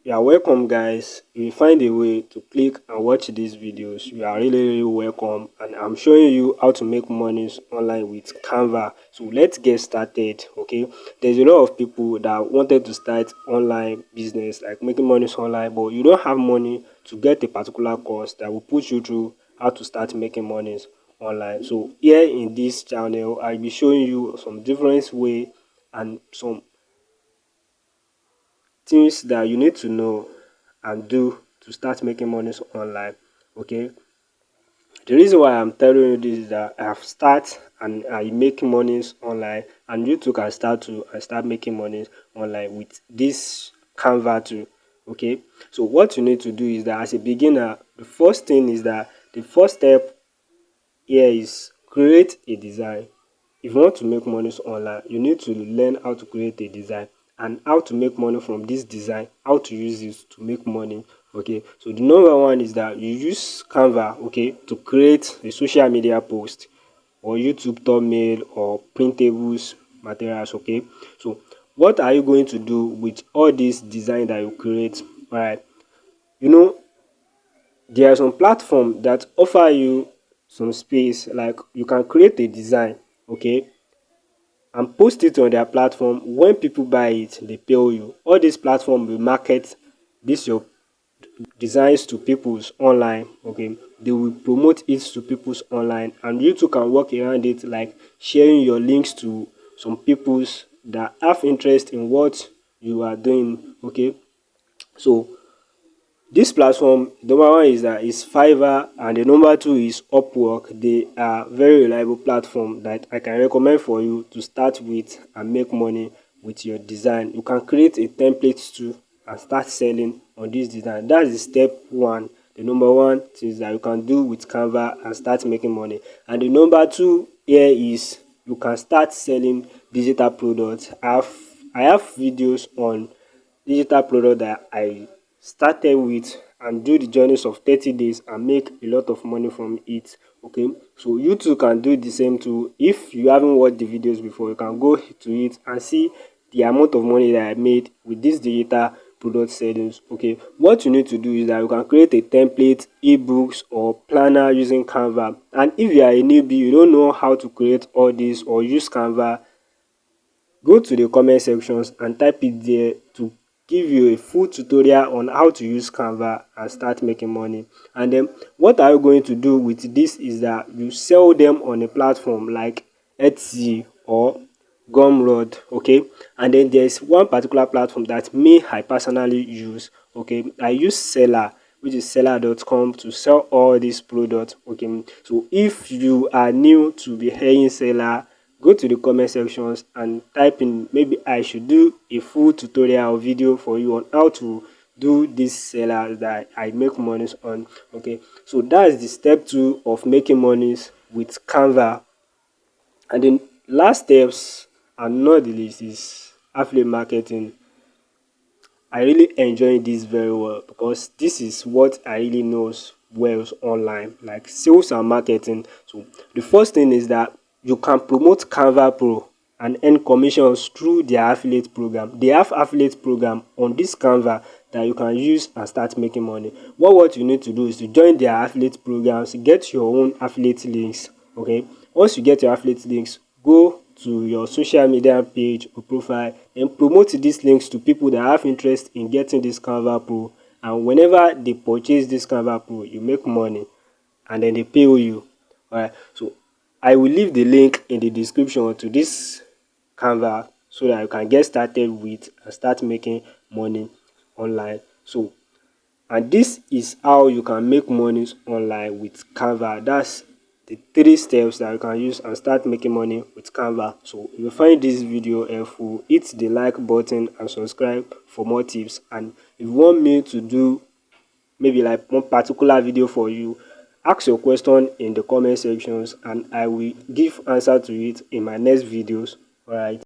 You are welcome, guys. If you find a way to click and watch these videos, you are really welcome. And I'm showing you how to make monies online with Canva. So let's get started. Okay, there's a lot of people that wanted to start online business, like making monies online, but you don't have money to get a particular course that will put you through how to start making monies online. So here in this channel, I'll be showing you some different way and some things that you need to know and do to start making money online. Okay, the reason why I'm telling you this is that I have start and I make monies online, and you too can start to and start making money online with this Canva too. Okay, so what you need to do is that as a beginner, the first thing is that the first step here is create a design. If you want to make money online, you need to learn how to create a design and how to make money from this design, how to use it to make money. Okay, so the number one is that you use Canva, okay, to create a social media post or YouTube thumbnail or printables materials. Okay, so what are you going to do with all this design that you create? All right, you know, there are some platform that offer you some space, like you can create a design, okay, and post it on their platform. When people buy it, they pay you. All these platform will market this your designs to people's online. Okay, they will promote it to people's online, and you too can work around it, like sharing your links to some people's that have interest in what you are doing. Okay, so this platform, the number one is that is Fiverr, and the number two is Upwork. They are very reliable platform that I can recommend for you to start with and make money with your design. You can create a template too and start selling on this design. That's the step one. The number one things that you can do with Canva and start making money. And the number two here is you can start selling digital products. I have videos on digital product that I started with and do the journeys of 30 days and make a lot of money from it. Okay, so you too can do the same too. If you haven't watched the videos before, you can go to it and see the amount of money that I made with this digital product settings. Okay, what you need to do is that you can create a template, ebooks or planner using Canva. And if you are a newbie, you don't know how to create all this or use Canva, go to the comment sections and type it there to give you a full tutorial on how to use Canva and start making money. And then what are you going to do with this is that you sell them on a platform like Etsy or Gumroad. Okay, and then there's one particular platform that me I personally use. Okay, I use Seller, which is seller.com, to sell all these products. Okay, so if you are new to be hearing Seller, go to the comment sections and type in, maybe I should do a full tutorial video for you on how to do this seller that I make monies on. Okay, so that's the step two of making monies with Canva. And then last steps and not the least is affiliate marketing. I really enjoy this very well because this is what I really knows well online, like sales and marketing. So the first thing is that you can promote Canva Pro and earn commissions through their affiliate program. They have affiliate program on this Canva that you can use and start making money. What you need to do is to join their affiliate programs, get your own affiliate links. Okay, once you get your affiliate links, go to your social media page or profile and promote these links to people that have interest in getting this Canva Pro. And whenever they purchase this Canva Pro, you make money and then they pay you. Alright, so I will leave the link in the description to this Canva so that you can get started with and start making money online. So, and this is how you can make money online with Canva. That's the three steps that you can use and start making money with Canva. So if you find this video helpful, hit the like button and subscribe for more tips. And if you want me to do maybe like one particular video for you, ask your question in the comment sections and I will give answer to it in my next videos. All right.